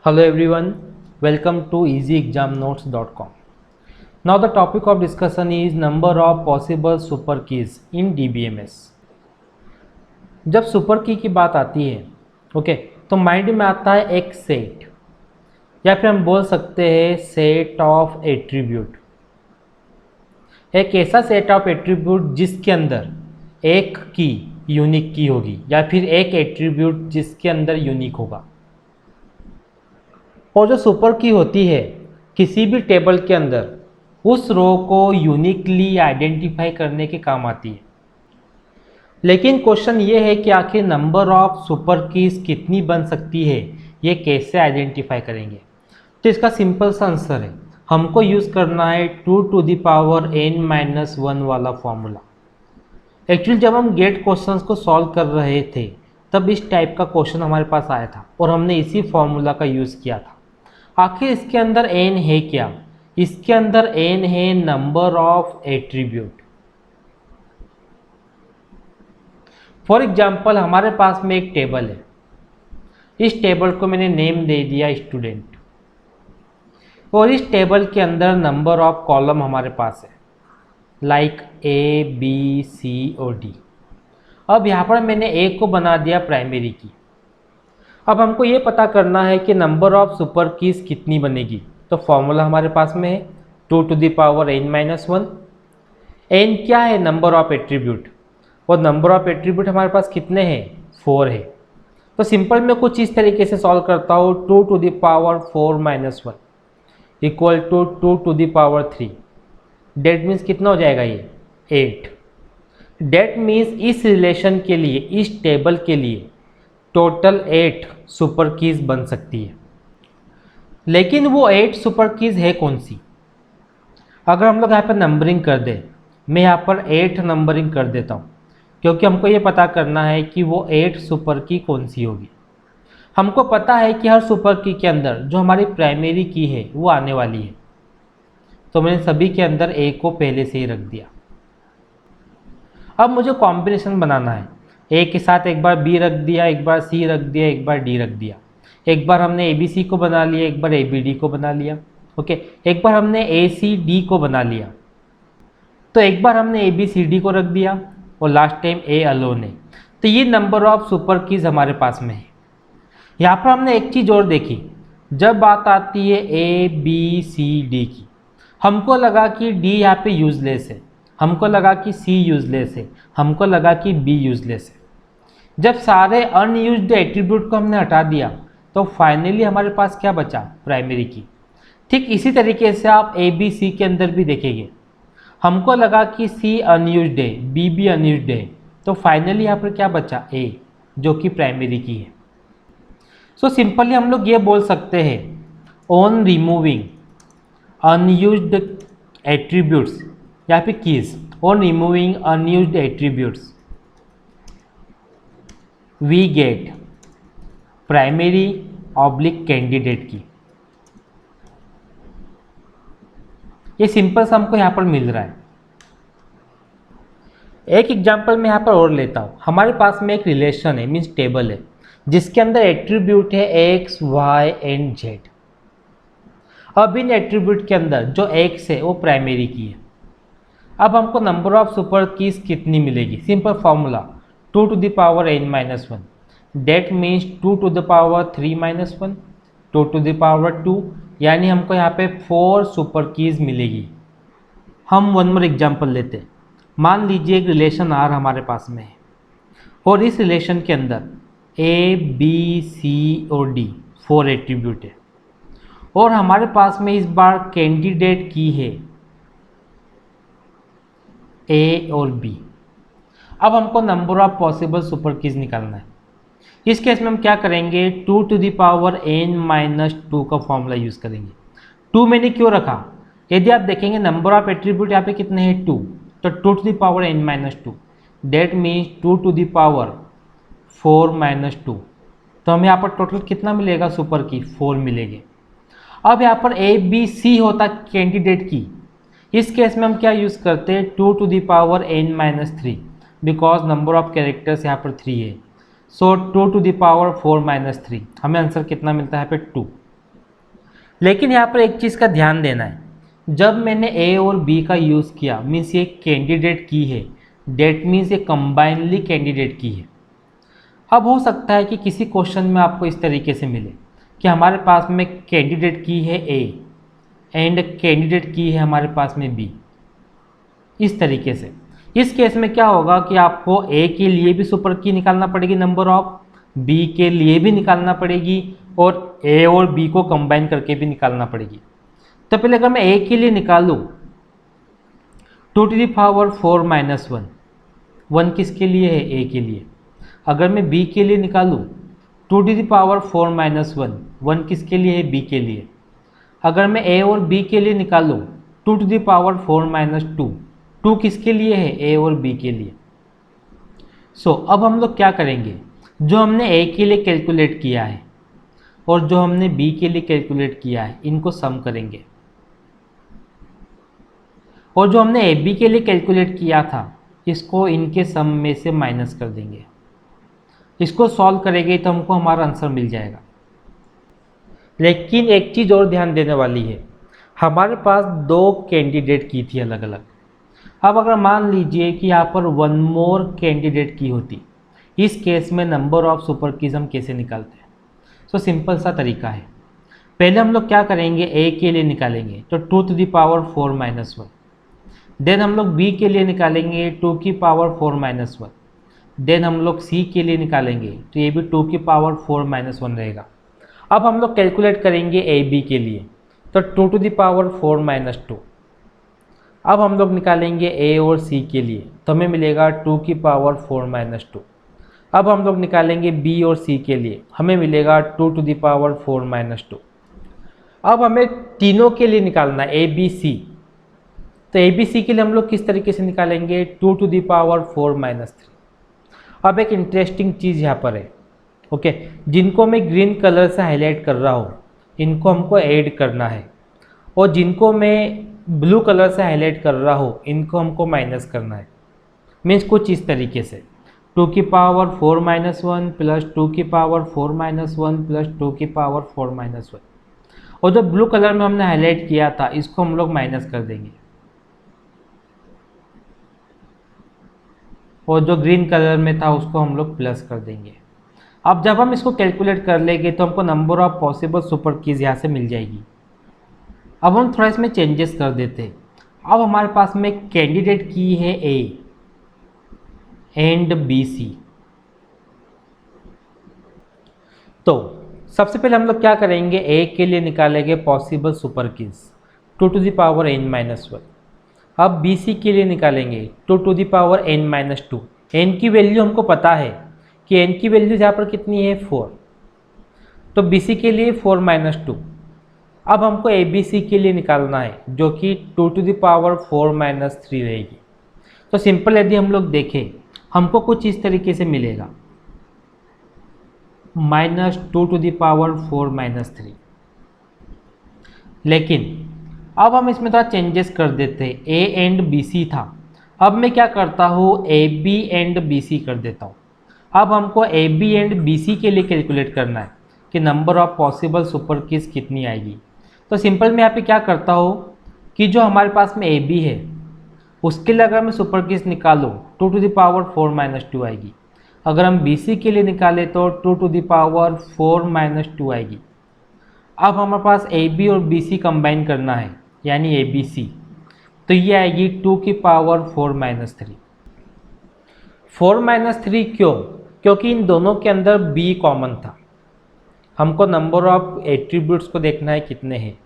Hello everyone, welcome to easyexamnotes.com. Now the topic of discussion is number of possible super keys in DBMS. जब super की बात आती है तो mind में आता है एक सेट या फिर हम बोल सकते हैं सेट ऑफ एट्रीब्यूट। एक ऐसा सेट ऑफ एट्रीब्यूट जिसके अंदर एक की यूनिक की होगी या फिर एक एट्रीब्यूट जिसके अंदर यूनिक होगा। और जो सुपर की होती है किसी भी टेबल के अंदर उस रो को यूनिकली आइडेंटिफाई करने के काम आती है। लेकिन क्वेश्चन ये है कि आखिर नंबर ऑफ सुपर कीज कितनी बन सकती है, ये कैसे आइडेंटिफाई करेंगे। तो इसका सिंपल सा आंसर है, हमको यूज़ करना है 2 to the power n-1 वाला फॉर्मूला। एक्चुअली जब हम गेट क्वेश्चंस को सॉल्व कर रहे थे तब इस टाइप का क्वेश्चन हमारे पास आया था और हमने इसी फॉर्मूला का यूज़ किया था। आखिर इसके अंदर n है क्या? इसके अंदर n है number of attribute. For example हमारे पास में एक टेबल है, इस टेबल को मैंने नेम दे दिया स्टूडेंट और इस टेबल के अंदर नंबर ऑफ कॉलम हमारे पास है लाइक A, B, C और D। अब यहाँ पर मैंने A को बना दिया प्राइमरी की। अब हमको ये पता करना है कि नंबर ऑफ सुपर कीज कितनी बनेगी। तो फॉर्मूला हमारे पास में है 2 to the power n-1। n क्या है? नंबर ऑफ एट्रीब्यूट, और नंबर ऑफ एट्रीब्यूट हमारे पास कितने हैं? 4 है। तो सिंपल मैं कुछ इस तरीके से सॉल्व करता हूँ 2 to the power 4-1 equal to 2 to the power 3। That means कितना हो जाएगा ये? 8। डेट मीन्स इस रिलेशन के लिए, इस टेबल के लिए टोटल 8 सुपर कीज बन सकती है। लेकिन वो 8 सुपर कीज है कौन सी? अगर हम लोग यहाँ पर नंबरिंग कर दें, मैं यहाँ पर 8 नंबरिंग कर देता हूँ क्योंकि हमको ये पता करना है कि वो 8 सुपर की कौन सी होगी। हमको पता है कि हर सुपर की के अंदर जो हमारी प्राइमरी की है वो आने वाली है, तो मैंने सभी के अंदर ए को पहले से ही रख दिया। अब मुझे कॉम्बिनेशन बनाना है, ए के साथ एक बार बी रख दिया, एक बार सी रख दिया, एक बार डी रख दिया। एक बार हमने ए बी सी को बना लिया, एक बार ए बी डी को बना लिया। एक बार हमने ए सी डी को बना लिया, तो एक बार हमने ए बी सी डी को रख दिया और लास्ट टाइम ए अलोन है। तो ये नंबर ऑफ सुपर कीज हमारे पास में है। यहाँ पर हमने एक चीज़ और देखी, जब बात आती है ए बी सी डी की, हमको लगा कि डी यहाँ पे यूजलेस है, हमको लगा कि सी यूजलेस है, हमको लगा कि बी यूजलेस है। जब सारे अनयूज्ड एट्रीब्यूट को हमने हटा दिया तो फाइनली हमारे पास क्या बचा? प्राइमरी की। ठीक इसी तरीके से आप ए बी सी के अंदर भी देखेंगे, हमको लगा कि सी अनयूज्ड है, बी भी अनयूज्ड है, तो फाइनली यहाँ पर क्या बचा? ए, जो कि प्राइमरी की है। सो सिंपली हम लोग ये बोल सकते हैं, ऑन रिमूविंग अनयूज्ड एट्रीब्यूट्स या फिर keys, on removing unused attributes we get primary oblique candidate की। ये सिंपल सा हमको यहाँ पर मिल रहा है। एक एग्जांपल मैं यहाँ पर और लेता हूँ। हमारे पास में एक रिलेशन है, मीन्स टेबल है, जिसके अंदर एट्रीब्यूट है x, y एंड z। अब इन एट्रीब्यूट के अंदर जो x है वो प्राइमरी की है। अब हमको नंबर ऑफ सुपर कीज कितनी मिलेगी? Simple formula 2 to the power n-1। That means 2 to the power 3-1, 2 to the power 2, यानी हमको यहाँ पे 4 सुपर कीज मिलेगी। हम वन मोर एग्जाम्पल लेते हैं। मान लीजिए एक रिलेशन R हमारे पास में है और इस रिलेशन के अंदर A, B, C और D 4 एट्रीब्यूट है और हमारे पास में इस बार कैंडिडेट की है A और B। अब हमको number of possible super keys निकालना है। इस केस में हम क्या करेंगे? 2 to the power n-2 का फॉर्मूला यूज़ करेंगे। 2 मैंने क्यों रखा? यदि आप देखेंगे नंबर ऑफ एट्रीब्यूट यहाँ पे कितने हैं? 2, तो 2 to the power n-2, that means 2 to the power 4-2। तो हमें यहाँ पर टोटल कितना मिलेगा? सुपर की 4 मिलेंगे। अब यहाँ पर ए बी सी होता कैंडिडेट की, इस केस में हम क्या यूज़ करते हैं? 2 to the power n-3, because number of characters यहाँ पर 3 है। सो 2 to the power 4-3, हमें आंसर कितना मिलता है यहाँ पे? 2। लेकिन यहाँ पर एक चीज़ का ध्यान देना है, जब मैंने ए और बी का यूज़ किया मीन्स ये कैंडिडेट की है, डेट मीन्स ये कंबाइनली कैंडिडेट की है। अब हो सकता है कि किसी क्वेश्चन में आपको इस तरीके से मिले कि हमारे पास में कैंडिडेट की है ए एंड कैंडिडेट की है हमारे पास में बी, इस तरीके से। इस केस में क्या होगा कि आपको ए के लिए भी सुपर की निकालना पड़ेगी नंबर ऑफ, बी के लिए भी निकालना पड़ेगी और ए और बी को कंबाइन करके भी निकालना पड़ेगी। तो पहले अगर मैं ए के लिए निकालूँ 2⁴ माइनस 1, 1 किसके लिए है, ए के लिए। अगर मैं बी के लिए निकालूँ 2⁴ माइनस 1, 1 किसके लिए है, बी के लिए। अगर मैं ए और बी के लिए निकालूँ 2⁴ माइनस 2, 2 किसके लिए है, ए और बी के लिए। अब हम लोग क्या करेंगे, जो हमने ए के लिए कैलकुलेट किया है और जो हमने बी के लिए कैलकुलेट किया है इनको सम करेंगे, और जो हमने ए बी के लिए कैलकुलेट किया था इसको इनके सम में से माइनस कर देंगे। इसको सॉल्व करेंगे तो हमको हमारा आंसर मिल जाएगा। लेकिन एक चीज़ और ध्यान देने वाली है, हमारे पास 2 कैंडिडेट की थी अलग अलग। अब अगर मान लीजिए कि यहाँ पर 1 मोर कैंडिडेट की होती, इस केस में नंबर ऑफ सुपर कीज हम कैसे निकालते हैं। सिंपल सा तरीका है, पहले हम लोग क्या करेंगे, ए के लिए निकालेंगे तो 2⁴ माइनस 1, देन हम लोग बी के लिए निकालेंगे 2⁴ माइनस 1, देन हम लोग सी के लिए निकालेंगे तो ये भी 2⁴ माइनस 1 रहेगा। अब हम लोग कैलकुलेट करेंगे ए बी के लिए तो 2⁴ माइनस 2। अब हम लोग निकालेंगे ए और सी के लिए तो हमें मिलेगा 2⁴ माइनस 2। अब हम लोग निकालेंगे बी और सी के लिए, हमें मिलेगा 2⁴ माइनस 2। अब हमें तीनों के लिए निकालना है ए बी सी, तो ए बी सी के लिए हम लोग किस तरीके से निकालेंगे 2⁴ माइनस 3। अब एक इंटरेस्टिंग चीज़ यहाँ पर है, ओके, जिनको मैं ग्रीन कलर से हाईलाइट कर रहा हूँ इनको हमको ऐड करना है, और जिनको मैं ब्लू कलर से हाईलाइट कर रहा हूँ इनको हमको माइनस करना है। मीन्स कुछ इस तरीके से 2⁴ minus 1 plus 2⁴ minus 1 plus 2⁴ minus 1, और जो ब्लू कलर में हमने हाईलाइट किया था इसको हम लोग माइनस कर देंगे, और जो ग्रीन कलर में था उसको हम लोग प्लस कर देंगे। अब जब हम इसको कैलकुलेट कर लेंगे तो हमको number of possible super keys यहाँ से मिल जाएगी। अब हम थोड़ा इसमें चेंजेस कर देते हैं। अब हमारे पास में कैंडिडेट की है ए एंड बी सी, तो सबसे पहले हम लोग क्या करेंगे, ए के लिए निकालेंगे possible super keys 2⁴n minus 1। अब बी सी के लिए निकालेंगे 2⁴n माइनस 2। एन की वैल्यू हमको पता है कि एन की वैल्यू यहाँ पर कितनी है 4, तो बी सी के लिए 4 माइनस 2। अब हमको ए बी सी के लिए निकालना है जो कि 2⁴ माइनस 3 रहेगी। तो सिंपल यदि हम लोग देखें हमको कुछ इस तरीके से मिलेगा -2⁴ माइनस 3। लेकिन अब हम इसमें थोड़ा चेंजेस कर देते हैं, ए एंड बी सी था, अब मैं क्या करता हूँ A B and B C कर देता हूँ। अब हमको A B and B C के लिए कैलकुलेट करना है कि number of possible super keys कितनी आएगी। तो सिंपल मैं यहाँ पे क्या करता हूँ कि जो हमारे पास में ए बी है उसके लिए अगर मैं सुपर कीज निकालूँ 2⁴ माइनस 2 आएगी। अगर हम बी सी के लिए निकालें तो 2⁴ माइनस 2 आएगी। अब हमारे पास ए बी और बी सी कंबाइन करना है यानी ए बी सी, तो ये आएगी 2⁴ माइनस 3। 4 माइनस 3 क्यों? क्योंकि इन दोनों के अंदर बी कॉमन था, हमको नंबर ऑफ एट्रीब्यूट्स को देखना है कितने हैं।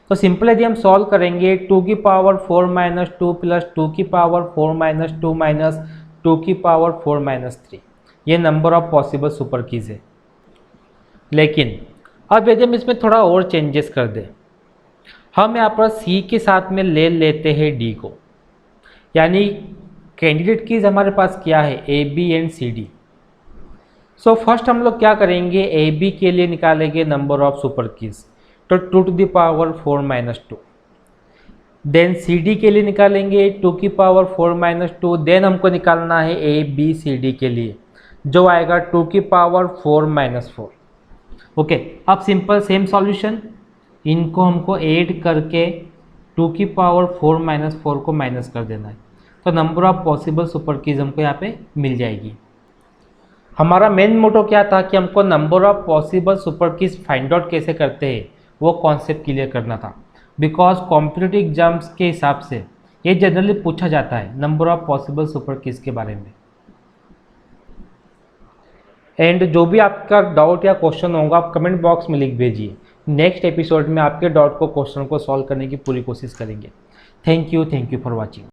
तो सिंपल यदि हम सॉल्व करेंगे 2⁴ minus 2 plus 2⁴ minus 2 minus 2⁴ minus 3, ये number of possible super keys है। लेकिन अब यदि हम इसमें थोड़ा और चेंजेस कर दें, हम यहाँ पर सी के साथ में ले लेते हैं डी को, यानी कैंडिडेट कीज हमारे पास क्या है A B and C D. So first हम लोग क्या करेंगे, ए बी के लिए निकालेंगे नंबर ऑफ सुपर कीज तो 2⁴ माइनस 2, देन सी डी के लिए निकालेंगे 2⁴ माइनस 2, देन हमको निकालना है ए बी सी डी के लिए जो आएगा 2⁴ माइनस 4। ओके, अब सिंपल सेम सॉल्यूशन इनको हमको ऐड करके 2 की पावर 4 माइनस 4 को माइनस कर देना है, तो number of possible super keys हमको यहाँ पे मिल जाएगी। हमारा मेन मोटो क्या था कि हमको number of possible super keys find out कैसे करते हैं वो कॉन्सेप्ट क्लियर करना था, बिकॉज कॉम्पिटिटिव एग्जाम्स के हिसाब से ये जनरली पूछा जाता है number of possible super keys के बारे में। एंड जो भी आपका डाउट या क्वेश्चन होगा आप कमेंट बॉक्स में लिख भेजिए। नेक्स्ट एपिसोड में आपके डाउट को क्वेश्चन को सॉल्व करने की पूरी कोशिश करेंगे। Thank you for watching.